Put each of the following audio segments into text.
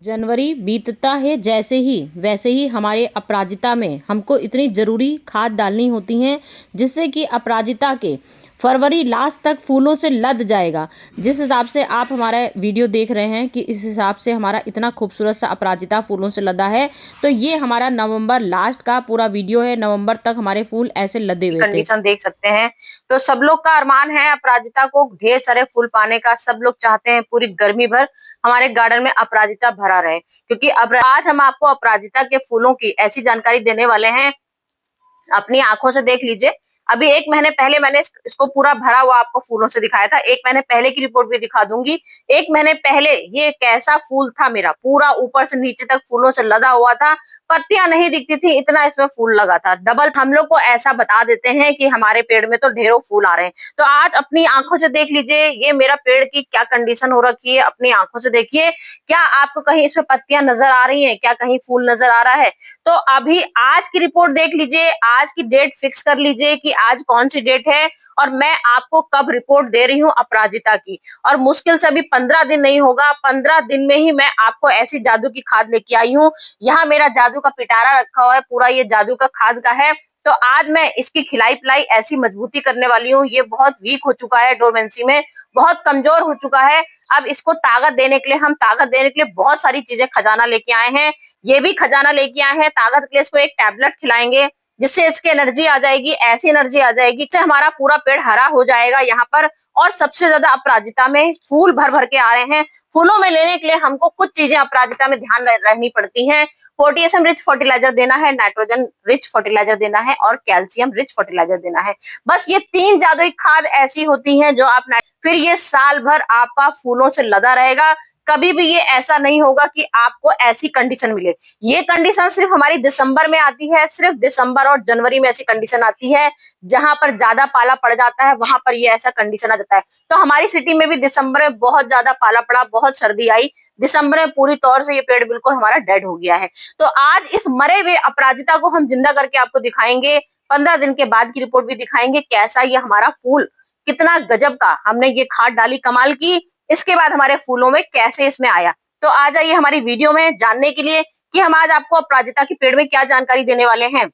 जनवरी बीतता है जैसे ही वैसे ही हमारे अपराजिता में हमको इतनी ज़रूरी खाद डालनी होती हैं जिससे कि अपराजिता के फरवरी लास्ट तक फूलों से लद जाएगा। जिस हिसाब से आप हमारा वीडियो देख रहे हैं कि इस हिसाब से हमारा इतना खूबसूरत सा अपराजिता फूलों से लदा है, तो ये हमारा नवंबर लास्ट का पूरा वीडियो है। नवंबर तक हमारे फूल ऐसे लदे हुए थे। कंडीशन देख सकते हैं। तो सब लोग का अरमान है अपराजिता को ढेर सारे फूल पाने का। सब लोग चाहते हैं पूरी गर्मी भर हमारे गार्डन में अपराजिता भरा रहे, क्योंकि अब आज हम आपको अपराजिता के फूलों की ऐसी जानकारी देने वाले हैं, अपनी आंखों से देख लीजिए। अभी 1 महीने पहले मैंने इसको पूरा भरा हुआ आपको फूलों से दिखाया था। 1 महीने पहले की रिपोर्ट भी दिखा दूंगी। 1 महीने पहले ये कैसा फूल था मेरा, पूरा ऊपर से नीचे तक फूलों से लदा हुआ था। पत्तियां नहीं दिखती थी, इतना इसमें फूल लगा था। डबल हम लोग को ऐसा बता देते हैं कि हमारे पेड़ में तो ढेरों फूल आ रहे हैं। तो आज अपनी आंखों से देख लीजिए ये मेरा पेड़ की क्या कंडीशन हो रखी है। अपनी आंखों से देखिए, क्या आपको कहीं इसमें पत्तियां नजर आ रही हैं, क्या कहीं फूल नजर आ रहा है। तो अभी आज की रिपोर्ट देख लीजिए, आज की डेट फिक्स कर लीजिए कि आज कौन सी डेट है और मैं आपको कब रिपोर्ट दे रही हूँ अपराजिता की। और मुश्किल से अभी 15 दिन नहीं होगा, 15 दिन में ही मैं आपको ऐसी जादू की खाद लेके आई हूँ। यहाँ मेरा जादू का पिटारा रखा हुआ है, पूरा ये जादू का खाद का है। तो आज मैं इसकी खिलाई पिलाई ऐसी मजबूती करने वाली हूँ। ये बहुत वीक हो चुका है, डोरमेंसी में बहुत कमजोर हो चुका है। अब इसको ताकत देने के लिए, हम ताकत देने के लिए बहुत सारी चीजें खजाना लेके आए हैं। ये भी खजाना लेके आए हैं ताकत के लिए। इसको एक टैबलेट खिलाएंगे जिससे इसकी एनर्जी आ जाएगी, ऐसी एनर्जी आ जाएगी जिससे हमारा पूरा पेड़ हरा हो जाएगा यहाँ पर। और सबसे ज्यादा अपराजिता में फूल भर भर के आ रहे हैं। फूलों में लेने के लिए हमको कुछ चीजें अपराजिता में ध्यान रखनी पड़ती हैं। पोटेशियम रिच फर्टिलाइजर देना है, नाइट्रोजन रिच फर्टिलाइजर देना है और कैल्शियम रिच फर्टिलाइजर देना है। बस ये 3 जादुई खाद ऐसी होती हैं जो आप फिर ये साल भर आपका फूलों से लदा रहेगा। कभी भी ये ऐसा नहीं होगा कि आपको ऐसी कंडीशन मिले। ये कंडीशन सिर्फ हमारी दिसंबर में आती है, सिर्फ दिसंबर और जनवरी में ऐसी कंडीशन आती है। जहां पर ज्यादा पाला पड़ जाता है वहां पर ये ऐसा कंडीशन आ जाता है। तो हमारी सिटी में भी दिसंबर में बहुत ज्यादा पाला पड़ा, बहुत सर्दी आई। दिसंबर में पूरी तौर से ये पेड़ बिल्कुल हमारा डेड हो गया है। तो आज इस मरे हुए अपराजिता को हम जिंदा करके आपको दिखाएंगे। 15 दिन के बाद की रिपोर्ट भी दिखाएंगे कैसा ये हमारा फूल, कितना गजब का हमने ये खाद डाली कमाल की। इसके बाद हमारे फूलों में कैसे इसमें आया। तो आ जाइए हमारी वीडियो में जानने के लिए कि हम आज आपको अपराजिता के पेड़ में क्या जानकारी देने वाले हैं।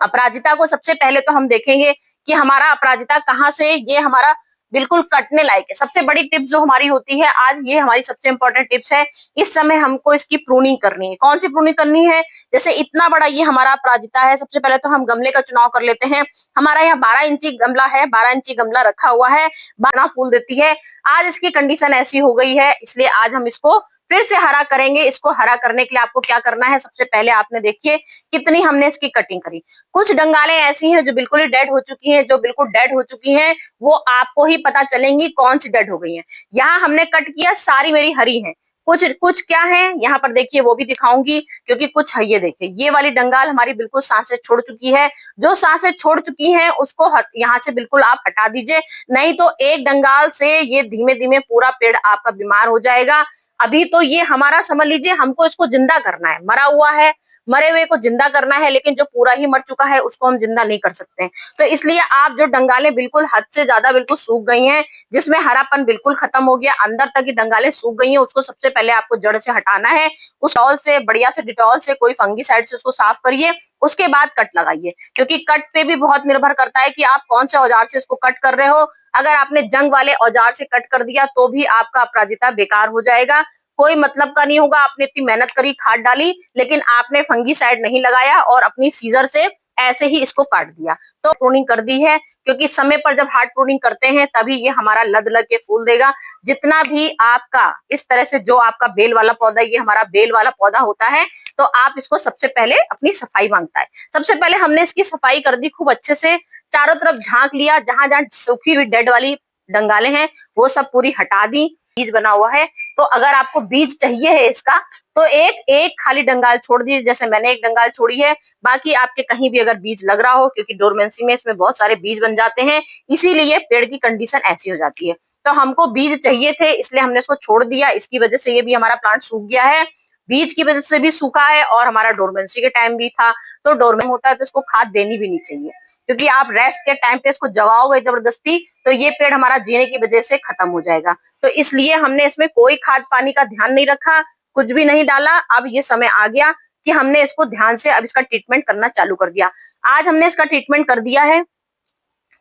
अपराजिता को सबसे पहले तो हम देखेंगे कि हमारा अपराजिता कहाँ से ये हमारा बिल्कुल कटने लायक है। सबसे बड़ी टिप्स जो हमारी होती है आज, ये हमारी सबसे इंपॉर्टेंट टिप्स है। इस समय हमको इसकी प्रूनिंग करनी है। कौन सी प्रूनिंग करनी है? जैसे इतना बड़ा ये हमारा अपराजिता है, सबसे पहले तो हम गमले का चुनाव कर लेते हैं। हमारा यहाँ 12 इंची गमला है, 12 इंची गमला रखा हुआ है, 12 फूल देती है। आज इसकी कंडीशन ऐसी हो गई है, इसलिए आज हम इसको फिर से हरा करेंगे। इसको हरा करने के लिए आपको क्या करना है, सबसे पहले आपने देखिए कितनी हमने इसकी कटिंग करी। कुछ डंगालें ऐसी हैं जो बिल्कुल ही डेड हो चुकी हैं, जो बिल्कुल डेड हो चुकी हैं वो आपको ही पता चलेंगी कौन सी डेड हो गई हैं। यहाँ हमने कट किया, सारी मेरी हरी हैं। कुछ कुछ क्या है यहाँ पर देखिए, वो भी दिखाऊंगी, क्योंकि कुछ है। ये देखिए ये वाली डंगाल हमारी बिल्कुल सांसें छोड़ चुकी है। जो सांसें छोड़ चुकी हैं उसको यहाँ से बिल्कुल आप हटा दीजिए, नहीं तो एक डंगाल से ये धीमे धीमे पूरा पेड़ आपका बीमार हो जाएगा। अभी तो ये हमारा समझ लीजिए हमको इसको जिंदा करना है। मरा हुआ है, मरे हुए को जिंदा करना है, लेकिन जो पूरा ही मर चुका है उसको हम जिंदा नहीं कर सकते हैं। तो इसलिए आप जो डंगालें बिल्कुल हद से ज्यादा बिल्कुल सूख गई हैं, जिसमें हरापन बिल्कुल खत्म हो गया, अंदर तक की डंगालें सूख गई हैं, उसको सबसे पहले आपको जड़ से हटाना है। उस डिटॉल से, बढ़िया से डिटॉल से, कोई फंगीसाइड से उसको साफ करिए। उसके बाद कट लगाइए, क्योंकि कट पे भी बहुत निर्भर करता है कि आप कौन से औजार से इसको कट कर रहे हो। अगर आपने जंग वाले औजार से कट कर दिया तो भी आपका अपराजिता बेकार हो जाएगा, कोई मतलब का नहीं होगा। आपने इतनी मेहनत करी, खाद डाली, लेकिन आपने फंगीसाइड नहीं लगाया और अपनी सीजर से ऐसे ही इसको काट दिया। तो प्रूनिंग कर दी है, क्योंकि समय पर जब हार्ड प्रूनिंग करते हैं तभी ये हमारा लद लद के फूल देगा। जितना भी आपका इस तरह से जो आपका बेल वाला पौधा, ये हमारा बेल वाला पौधा होता है, तो आप इसको सबसे पहले अपनी सफाई मांगता है। सबसे पहले हमने इसकी सफाई कर दी खूब अच्छे से, चारों तरफ झांक लिया, जहां जहां सूखी हुई डेड वाली डंगाले हैं वो सब पूरी हटा दी। बीज बना हुआ है, तो अगर आपको बीज चाहिए है इसका तो एक एक खाली डंगाल छोड़ दीजिए, जैसे मैंने एक डंगाल छोड़ी है। बाकी आपके कहीं भी अगर बीज लग रहा हो, क्योंकि डोरमेंसी में इसमें बहुत सारे बीज बन जाते हैं, इसीलिए पेड़ की कंडीशन ऐसी हो जाती है। तो हमको बीज चाहिए थे इसलिए हमने इसको छोड़ दिया। इसकी वजह से ये भी हमारा प्लांट सूख गया है, बीज की वजह से भी सूखा है, और हमारा डोरमेंसी के टाइम भी था। तो डोरमेंट होता है तो इसको खाद देनी भी नहीं चाहिए, क्योंकि आप रेस्ट के टाइम पे इसको जगाओगे जबरदस्ती तो ये पेड़ हमारा जीने की वजह से खत्म हो जाएगा। तो इसलिए हमने इसमें कोई खाद पानी का ध्यान नहीं रखा, कुछ भी नहीं डाला। अब ये समय आ गया कि हमने इसको ध्यान से अब इसका ट्रीटमेंट करना चालू कर दिया। आज हमने इसका ट्रीटमेंट कर दिया है।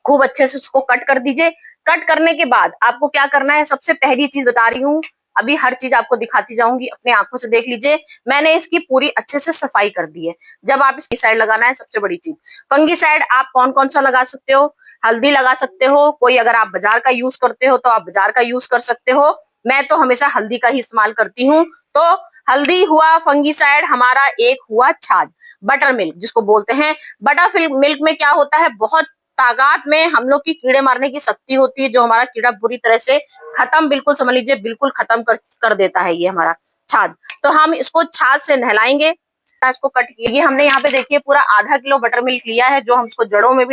खूब अच्छे से उसको कट कर दीजिए। कट करने के बाद आपको क्या करना है, सबसे पहली चीज बता रही हूँ, अभी हर चीज आपको दिखाती जाऊंगी, अपने आंखों से देख लीजिए। मैंने इसकी पूरी अच्छे से सफाई कर दी है। जब आप इसकी साइड लगाना है, सबसे बड़ी चीज फंगीसाइड आप कौन कौन सा लगा सकते हो, हल्दी लगा सकते हो, कोई अगर आप बाजार का यूज करते हो तो आप बाजार का यूज कर सकते हो। मैं तो हमेशा हल्दी का ही इस्तेमाल करती हूँ। तो हल्दी हुआ, फंगीसाइड हमारा, एक हुआ छाछ, बटर मिल्क जिसको बोलते हैं। बटर मिल्क में क्या होता है, बहुत तादाद में हम लोग की कीड़े मारने की शक्ति होती है, जो हमारा कीड़ा बुरी तरह से खत्म, बिल्कुल समझ लीजिए बिल्कुल खत्म कर देता है ये हमारा छाछ। तो हम इसको छाछ से नहलाएंगे। इसको कट किए, ये हमने यहाँ पे देखिए पूरा आधा किलो बटर मिल्क लिया है, जो हम इसको जड़ों में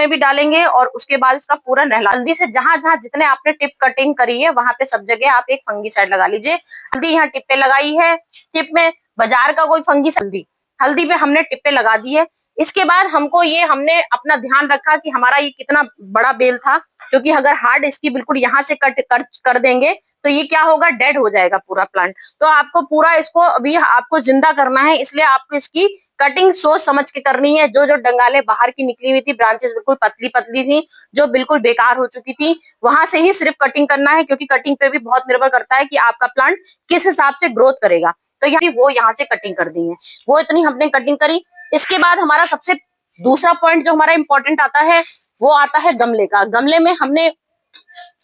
भी डालेंगे और उसके बाद इसका पूरा नहला। हल्दी से जहां जहां जितने आपने टिप कटिंग करी है वहां पे सब जगह आप एक फंगीसाइड लगा लीजिए। हल्दी यहाँ टिप पे लगाई है, टिप में बाजार का कोई फंगीसाइड, हल्दी पे हमने टिप्पे लगा दी है। इसके बाद हमने अपना ध्यान रखा कि हमारा ये कितना बड़ा बेल था, क्योंकि अगर हार्ड इसकी बिल्कुल यहाँ से कट कर देंगे तो ये क्या होगा, डेड हो जाएगा पूरा प्लांट। तो आपको पूरा इसको अभी आपको जिंदा करना है, इसलिए आपको इसकी कटिंग सोच समझ के करनी है। जो जो डंगाले बाहर की निकली हुई थी, ब्रांचेस बिल्कुल पतली पतली थी, जो बिल्कुल बेकार हो चुकी थी, वहां से ही सिर्फ कटिंग करना है, क्योंकि कटिंग पे भी बहुत निर्भर करता है कि आपका प्लांट किस हिसाब से ग्रोथ करेगा। तो यहाँ से कटिंग कर दी है, वो इतनी हमने कटिंग करी। इसके बाद हमारा सबसे दूसरा पॉइंट जो हमारा इंपॉर्टेंट आता है, वो आता है गमले का। गमले में हमने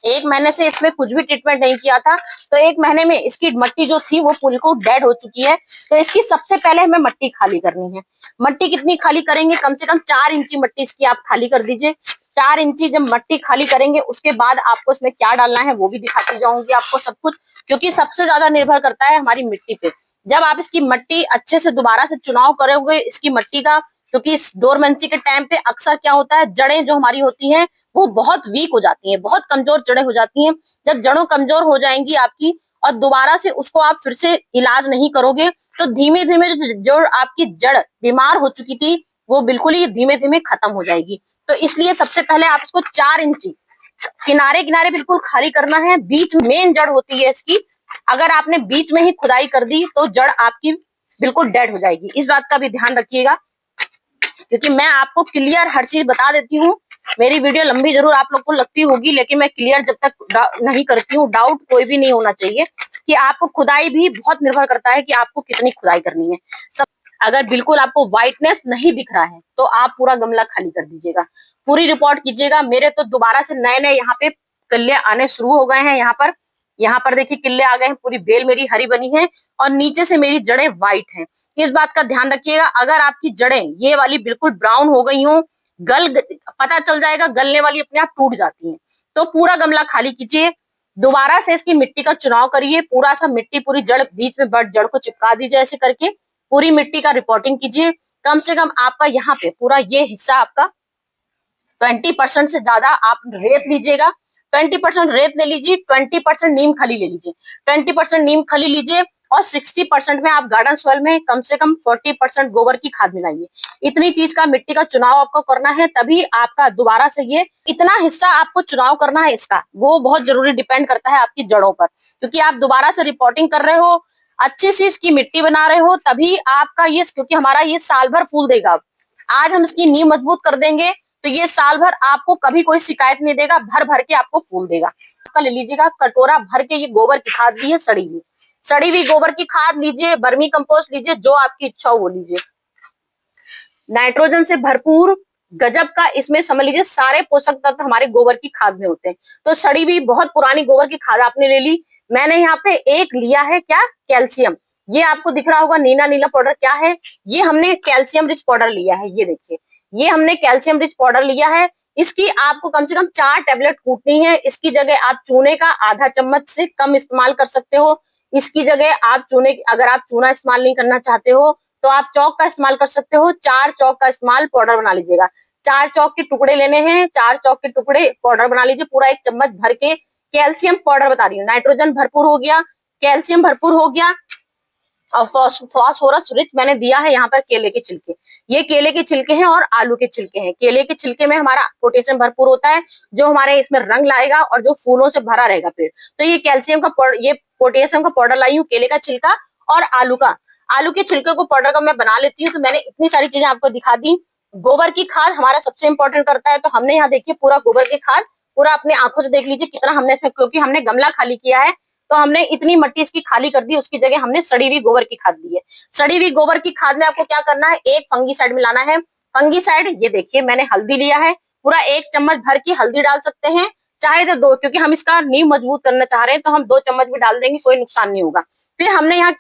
1 महीने से इसमें कुछ भी ट्रीटमेंट नहीं किया था, तो 1 महीने में इसकी मट्टी जो थी वो बिल्कुल डेड हो चुकी है। तो इसकी सबसे पहले हमें मट्टी खाली करनी है। मट्टी कितनी खाली करेंगे, कम से कम 4 इंची मट्टी इसकी आप खाली कर दीजिए। 4 इंची जब मट्टी खाली करेंगे, उसके बाद आपको इसमें क्या डालना है वो भी दिखाती जाऊंगी आपको सब कुछ, क्योंकि सबसे ज्यादा निर्भर करता है हमारी मिट्टी पे। जब आप इसकी मट्टी अच्छे से दोबारा से चुनाव करोगे इसकी मट्टी का, क्योंकि डोरमेंसी के टाइम पे अक्सर क्या होता है, जड़ें जो हमारी होती हैं वो बहुत वीक हो जाती हैं, बहुत कमजोर जड़ें हो जाती हैं। जब जड़ों कमजोर हो जाएंगी आपकी और दोबारा से उसको आप फिर से इलाज नहीं करोगे, तो धीमे धीमे जो आपकी जड़ बीमार हो चुकी थी वो बिल्कुल ही धीमे धीमे खत्म हो जाएगी। तो इसलिए सबसे पहले आप इसको 4 इंची किनारे किनारे बिल्कुल खाली करना है। बीच मेन जड़ होती है इसकी, अगर आपने बीच में ही खुदाई कर दी तो जड़ आपकी बिल्कुल डेड हो जाएगी। इस बात का भी ध्यान रखिएगा, क्योंकि मैं आपको क्लियर हर चीज बता देती हूँ। मेरी वीडियो लंबी जरूर आप लोग को लगती होगी, लेकिन मैं क्लियर जब तक नहीं करती हूँ, डाउट कोई भी नहीं होना चाहिए कि आपको खुदाई भी बहुत निर्भर करता है कि आपको कितनी खुदाई करनी है। सब अगर बिल्कुल आपको व्हाइटनेस नहीं दिख रहा है तो आप पूरा गमला खाली कर दीजिएगा, पूरी रिपोर्ट कीजिएगा। मेरे तो दोबारा से नए नए यहाँ पे किल्ले आने शुरू हो गए हैं। यहाँ पर देखिए किल्ले आ गए हैं, पूरी बेल मेरी हरी बनी है और नीचे से मेरी जड़ें व्हाइट हैं। इस बात का ध्यान रखिएगा, अगर आपकी जड़ें ये वाली बिल्कुल ब्राउन हो गई हो, पता चल जाएगा, गलने वाली अपने आप टूट जाती हैं, तो पूरा गमला खाली कीजिए। दोबारा से इसकी मिट्टी का चुनाव करिए, पूरा सा मिट्टी पूरी जड़ बीच में जड़ को चिपका दीजिए, ऐसे करके पूरी मिट्टी का रिपोर्टिंग कीजिए। कम से कम आपका यहाँ पे पूरा ये हिस्सा आपका 20% से ज्यादा आप रेत लीजिएगा। 20% रेत ले लीजिए, 20% नीम खली ले लीजिए, 20% नीम खली लीजिए और 60% में आप गार्डन सॉइल में कम से कम 40% गोबर की खाद मिलाइए। इतनी चीज का मिट्टी का चुनाव आपको करना है, तभी आपका दोबारा से ये इतना हिस्सा आपको चुनाव करना है इसका, वो बहुत जरूरी डिपेंड करता है आपकी जड़ों पर, क्योंकि आप दोबारा से रिपोर्टिंग कर रहे हो, अच्छी सी इसकी मिट्टी बना रहे हो, तभी आपका ये, क्योंकि हमारा ये साल भर फूल देगा। आज हम इसकी नींव मजबूत कर देंगे तो ये साल भर आपको कभी कोई शिकायत नहीं देगा, भर भर के आपको फूल देगा। आपका ले लीजिएगा कटोरा भर के, ये गोबर की खाद ली है, सड़ी हुई गोबर की खाद लीजिए, वर्मी कंपोस्ट लीजिए, जो आपकी इच्छा हो वो लीजिए। नाइट्रोजन से भरपूर गजब का इसमें समझ लीजिए सारे पोषक तत्व हमारे गोबर की खाद में होते हैं। तो सड़ी हुई बहुत पुरानी गोबर की खाद आपने ले ली। मैंने यहाँ पे एक लिया है क्या, कैल्शियम, ये आपको दिख रहा होगा नीला नीला पाउडर, क्या है ये, हमने कैल्शियम रिच पाउडर लिया है। ये देखिए, ये हमने कैल्शियम रिच पाउडर लिया है। इसकी आपको कम से कम 4 टैबलेट कूटनी है। इसकी जगह आप चूने का आधा चम्मच से कम इस्तेमाल कर सकते हो। इसकी जगह आप अगर आप चूना इस्तेमाल नहीं करना चाहते हो तो आप चौक का इस्तेमाल कर सकते हो। 4 चौक का इस्तेमाल पाउडर बना लीजिएगा। 4 चौक के टुकड़े लेने हैं, 4 चौक के टुकड़े पाउडर बना लीजिए, पूरा 1 चम्मच भर के कैल्शियम पाउडर बता रही हूँ। नाइट्रोजन भरपूर हो गया, कैल्शियम भरपूर हो गया और फास्फोरस रिच मैंने दिया है यहाँ पर केले के छिलके। ये केले के छिलके हैं और आलू के छिलके हैं। केले के छिलके में हमारा पोटेशियम भरपूर होता है, जो हमारे इसमें रंग लाएगा और जो फूलों से भरा रहेगा पेड़। तो ये कैल्शियम का ये पोटेशियम का पाउडर लाई हूँ, केले का छिलका और आलू के छिलके को पाउडर का मैं बना लेती हूँ। तो मैंने इतनी सारी चीजें आपको दिखा दी। गोबर की खाद हमारा सबसे इंपॉर्टेंट करता है, तो हमने यहाँ देखिए पूरा गोबर की खाद पूरा अपने आंखों से देख लीजिए कितना हमने इसमें, क्योंकि हमने गमला खाली किया है तो हमने इतनी मिट्टी इसकी खाली कर दी, उसकी जगह हमने सड़ी हुई गोबर की खाद दी है। सड़ी हुई गोबर की खाद में आपको क्या करना है, एक फंगीसाइड मिलाना है। फंगीसाइड ये देखिए मैंने हल्दी लिया है, पूरा 1 चम्मच भर की हल्दी डाल सकते हैं, चाहे तो 2, क्योंकि हम इसका नींव मजबूत करना चाह रहे हैं तो हम 2 चम्मच भी डाल देंगे, कोई नुकसान नहीं होगा। फिर हमने यहाँ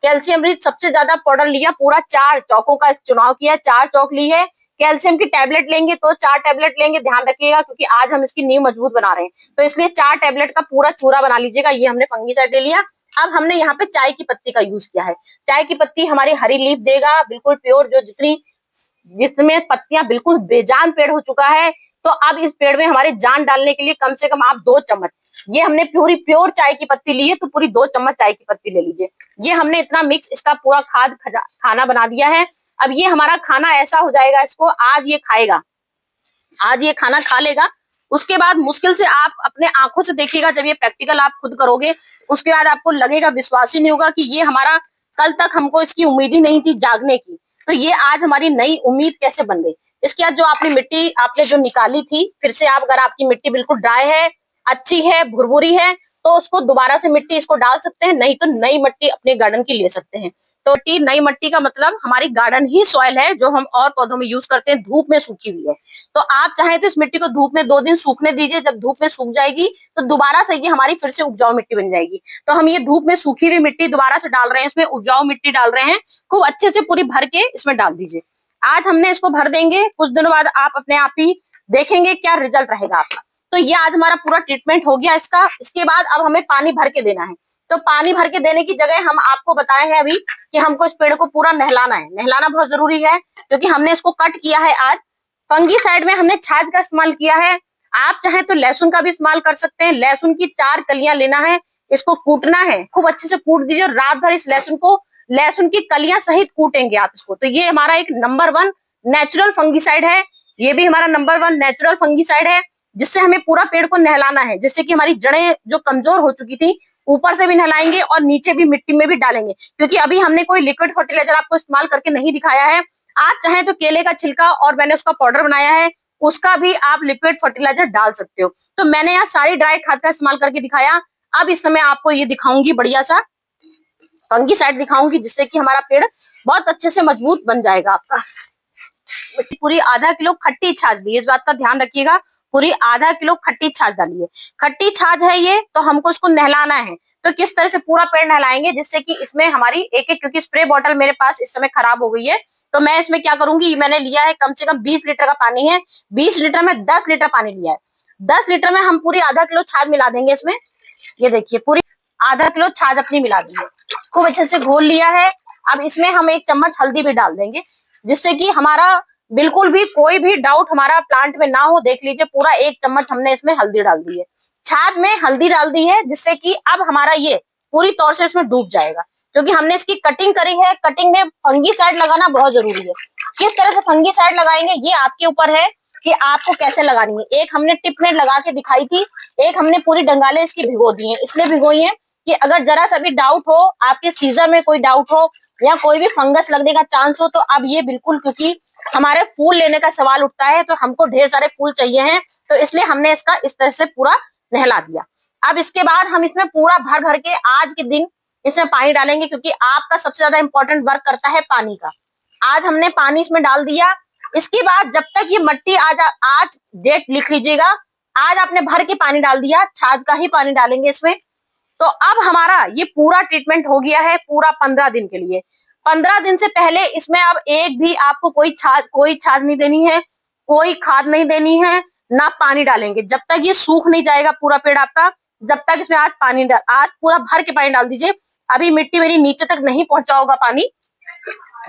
कैल्शियम रिच सबसे ज्यादा पाउडर लिया, पूरा 4 चौकों का चुनाव किया, 4 चौक ली है। कैल्शियम की टैबलेट लेंगे तो 4 टैबलेट लेंगे, ध्यान रखिएगा क्योंकि आज हम इसकी नींव मजबूत बना रहे हैं, तो इसलिए 4 टैबलेट का पूरा चूरा बना लीजिएगा। ये हमने फंगीसाइड ले लिया। अब हमने यहाँ पे चाय की पत्ती का यूज किया है। चाय की पत्ती हमारी हरी लीफ देगा, बिल्कुल प्योर, जो जिसमें पत्तियां बिल्कुल बेजान पेड़ हो चुका है। तो अब इस पेड़ में हमारे जान डालने के लिए कम से कम आप 2 चम्मच, ये हमने पूरी प्योर चाय की पत्ती ली है तो पूरी 2 चम्मच चाय की पत्ती ले लीजिए। ये हमने इतना मिक्स इसका पूरा खाना बना दिया है। अब ये हमारा खाना ऐसा हो जाएगा, इसको आज ये खाएगा, आज ये खाना खा लेगा। उसके बाद मुश्किल से आप अपने आंखों से देखिएगा, जब ये प्रैक्टिकल आप खुद करोगे उसके बाद आपको लगेगा, विश्वास ही नहीं होगा कि ये हमारा, कल तक हमको इसकी उम्मीद ही नहीं थी जागने की, तो ये आज हमारी नई उम्मीद कैसे बन गई। इसके बाद जो आपने मिट्टी आपने जो निकाली थी, फिर से आप, अगर आपकी मिट्टी बिल्कुल ड्राई है, अच्छी है, भुरभुरी है, तो उसको दोबारा से मिट्टी इसको डाल सकते हैं, नहीं तो नई मिट्टी अपने गार्डन की ले सकते हैं। तो नई मिट्टी का मतलब हमारी गार्डन ही सॉइल है जो हम और पौधों में यूज करते हैं, धूप में सूखी हुई है। तो आप चाहें तो इस मिट्टी को धूप में 2 दिन सूखने दीजिए, जब धूप में सूख जाएगी तो दोबारा से ये हमारी फिर से उपजाऊ मिट्टी बन जाएगी। तो हम ये धूप में सूखी हुई मिट्टी दोबारा से डाल रहे हैं, इसमें उपजाऊ मिट्टी डाल रहे हैं, खूब अच्छे से पूरी भर के इसमें डाल दीजिए। आज हमने इसको भर देंगे, कुछ दिनों बाद आप अपने आप ही देखेंगे क्या रिजल्ट रहेगा आपका। तो ये आज हमारा पूरा ट्रीटमेंट हो गया इसका। इसके बाद अब हमें पानी भर के देना है। तो पानी भर के देने की जगह हम आपको बताए हैं अभी कि हमको इस पेड़ को पूरा नहलाना है। नहलाना बहुत जरूरी है क्योंकि हमने इसको कट किया है। आज फंगीसाइड में हमने छाछ का इस्तेमाल किया है, आप चाहें तो लहसुन का भी इस्तेमाल कर सकते हैं। लहसुन की 4 कलियां लेना है, इसको कूटना है, खूब अच्छे से कूट दीजिए। रात भर इस लहसुन की कलियां सहित कूटेंगे आप इसको। तो ये हमारा एक नंबर 1 नेचुरल फंगीसाइड है, ये भी हमारा नंबर 1 नेचुरल फंगीसाइड है, जिससे हमें पूरा पेड़ को नहलाना है, जिससे कि हमारी जड़ें जो कमजोर हो चुकी थी ऊपर से भी नहलाएंगे और नीचे भी मिट्टी में भी डालेंगे। क्योंकि अभी हमने कोई लिक्विड फर्टिलाइजर आपको इस्तेमाल करके नहीं दिखाया है। आप चाहें तो केले का छिलका और मैंने उसका पाउडर बनाया है, उसका भी आप लिक्विड फर्टिलाइजर डाल सकते हो। तो मैंने यहाँ सारी ड्राई खाद का इस्तेमाल करके दिखाया। अब इस समय आपको ये दिखाऊंगी, बढ़िया सा फंगीसाइड दिखाऊंगी, जिससे कि हमारा पेड़ बहुत अच्छे से मजबूत बन जाएगा आपका। पूरी आधा किलो खट्टी छाछ ली, इस बात का ध्यान रखिएगा, पूरी आधा किलो खट्टी छाछ डालिए। खट्टी छाछ है ये, तो हमको इसको नहलाना है। तो किस तरह से पूरा पेड़ नहलाएंगे जिससे कि इसमें हमारी एक, क्योंकि स्प्रे बॉटल मेरे पास इस समय खराब हो गई है, तो मैं इसमें क्या करूंगी, मैंने लिया है कम से कम 20 लीटर का पानी है, 20 लीटर में 10 लीटर पानी लिया है। 10 लीटर में हम पूरी आधा किलो छाछ मिला देंगे इसमें। ये देखिए पूरी आधा किलो छाछ अपनी मिला दी है, खूब अच्छे से घोल लिया है। अब इसमें हम 1 चम्मच हल्दी भी डाल देंगे, जिससे कि हमारा बिल्कुल भी कोई भी डाउट हमारा प्लांट में ना हो। देख लीजिए पूरा 1 चम्मच हमने इसमें हल्दी डाल दी है, छाछ में हल्दी डाल दी है, जिससे कि अब हमारा ये पूरी तौर से इसमें डूब जाएगा। क्योंकि हमने इसकी कटिंग करी है, कटिंग में फंगीसाइड लगाना बहुत जरूरी है। किस तरह से फंगीसाइड लगाएंगे ये आपके ऊपर है कि आपको कैसे लगानी है। एक हमने टिप में लगा के दिखाई थी, एक हमने पूरी डंगाले इसकी भिगो दी है। इसलिए भिगोई है कि अगर जरा सा भी डाउट हो, आपके सीजन में कोई डाउट हो या कोई भी फंगस लगने का चांस हो, तो अब ये बिल्कुल, क्योंकि हमारे फूल लेने का सवाल उठता है तो हमको ढेर सारे फूल चाहिए हैं, तो इसलिए हमने इसका इस तरह से पूरा नहला दिया। अब इसके बाद हम इसमें पूरा भर भर के आज के दिन इसमें पानी डालेंगे, क्योंकि आपका सबसे ज्यादा इंपॉर्टेंट वर्क करता है पानी का। आज हमने पानी इसमें डाल दिया। इसके बाद जब तक ये मिट्टी आज डेट लिख लीजिएगा, आज आपने भर के पानी डाल दिया, छाछ का ही पानी डालेंगे इसमें। तो अब हमारा ये पूरा ट्रीटमेंट हो गया है पूरा 15 दिन के लिए। 15 दिन से पहले इसमें अब एक भी आपको कोई छाछ नहीं देनी है, कोई खाद नहीं देनी है, ना पानी डालेंगे जब तक ये सूख नहीं जाएगा पूरा पेड़ आपका। जब तक इसमें आज पूरा भर के पानी डाल दीजिए। अभी मिट्टी मेरी नीचे तक नहीं पहुंचा होगा पानी,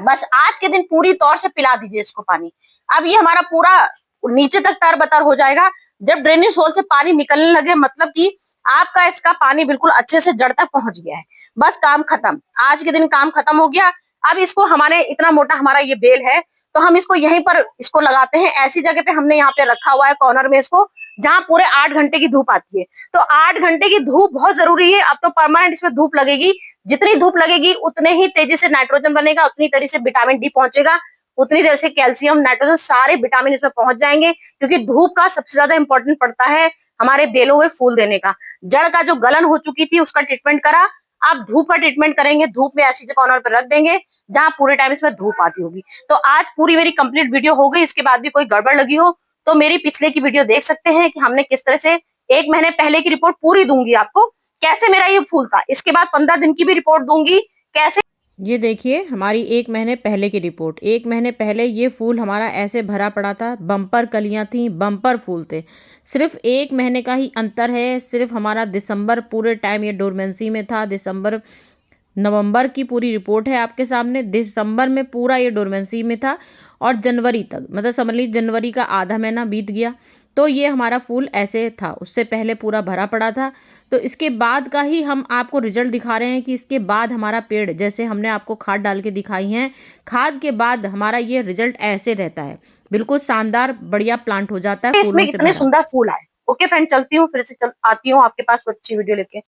बस आज के दिन पूरी तौर से पिला दीजिए इसको पानी। अब ये हमारा पूरा नीचे तक तार-बतार हो जाएगा। जब ड्रेनेज होल से पानी निकलने लगे, मतलब कि आपका इसका पानी बिल्कुल अच्छे से जड़ तक पहुंच गया है, बस काम खत्म। आज के दिन काम खत्म हो गया। अब इसको हमारे इतना मोटा हमारा ये बेल है, तो हम इसको यहीं पर इसको लगाते हैं। ऐसी जगह पे हमने यहाँ पे रखा हुआ है कॉर्नर में इसको, जहाँ पूरे 8 घंटे की धूप आती है। तो 8 घंटे की धूप बहुत जरूरी है। अब तो परमानेंट इसमें धूप लगेगी, जितनी धूप लगेगी उतने ही तेजी से नाइट्रोजन बनेगा, उतनी तेजी से विटामिन डी पहुंचेगा, उतनी देर से कैल्शियम, नाइट्रोजन सारे विटामिन इसमें पहुंच जाएंगे। क्योंकि धूप का सबसे ज्यादा इंपॉर्टेंट पड़ता है हमारे बेलों में फूल देने का। जड़ का जो गलन हो चुकी थी उसका ट्रीटमेंट करा, आप धूप का ट्रीटमेंट करेंगे, धूप में ऐसी जगह कॉर्नर पर रख देंगे जहां पूरे टाइम इसमें धूप आती होगी। तो आज पूरी मेरी कंप्लीट वीडियो हो गई। इसके बाद भी कोई गड़बड़ लगी हो तो मेरी पिछले की वीडियो देख सकते हैं कि हमने किस तरह से 1 महीने पहले की रिपोर्ट पूरी दूंगी आपको, कैसे मेरा ये फूल था। इसके बाद 15 दिन की भी रिपोर्ट दूंगी, कैसे। ये देखिए हमारी 1 महीने पहले की रिपोर्ट। 1 महीने पहले ये फूल हमारा ऐसे भरा पड़ा था, बम्पर कलियां थी, बम्पर फूल थे। सिर्फ 1 महीने का ही अंतर है। सिर्फ हमारा दिसंबर पूरे टाइम ये डोरमेंसी में था। दिसंबर नवंबर की पूरी रिपोर्ट है आपके सामने। दिसंबर में पूरा ये डोरमेंसी में था और जनवरी तक, मतलब समझ लीजिए जनवरी का आधा महीना बीत गया तो ये हमारा फूल ऐसे था। उससे पहले पूरा भरा पड़ा था। तो इसके बाद का ही हम आपको रिजल्ट दिखा रहे हैं कि इसके बाद हमारा पेड़, जैसे हमने आपको खाद डाल के दिखाई हैं, खाद के बाद हमारा ये रिजल्ट ऐसे रहता है, बिल्कुल शानदार बढ़िया प्लांट हो जाता है फूलों इसमें से कितने भरा। सुंदर फूल आए। ओके फ्रेंड, चलती हूँ, फिर से आती हूँ आपके पास अच्छी वीडियो लेके।